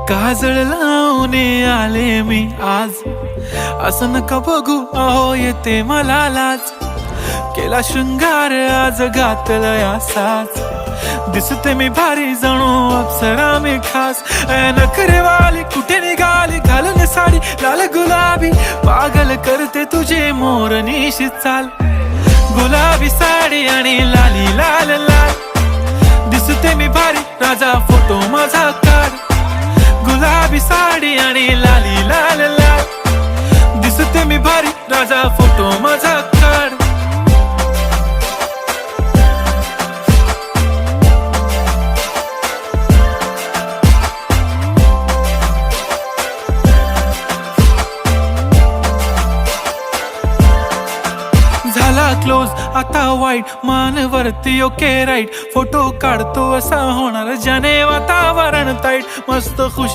काजळ लावून आले मी आज, असं नका बघू अहो येते मला लाज. केला शृंगार आज घातला साज, दिसते मी भारी जणू अप्सरा मी खास. नखरेवाली कुठे निघाली घालून साडी लाल गुलाबी, पागल करते तुझे मोरनीशी चाल. गुलाबी साडी आणि लाली लाल लाल, दिसते मी भारी राजा फोटो माझा काढ. गुलाबी साडी आणि लाली लाल लाल, दिसते मी भारी राजा फोटो माझा काढ. झाला क्लोज आता वाईट, मान वरती ओके राईट. फोटो काढतो असा होणार ज्याने वातावरण ताईट. मस्त खुश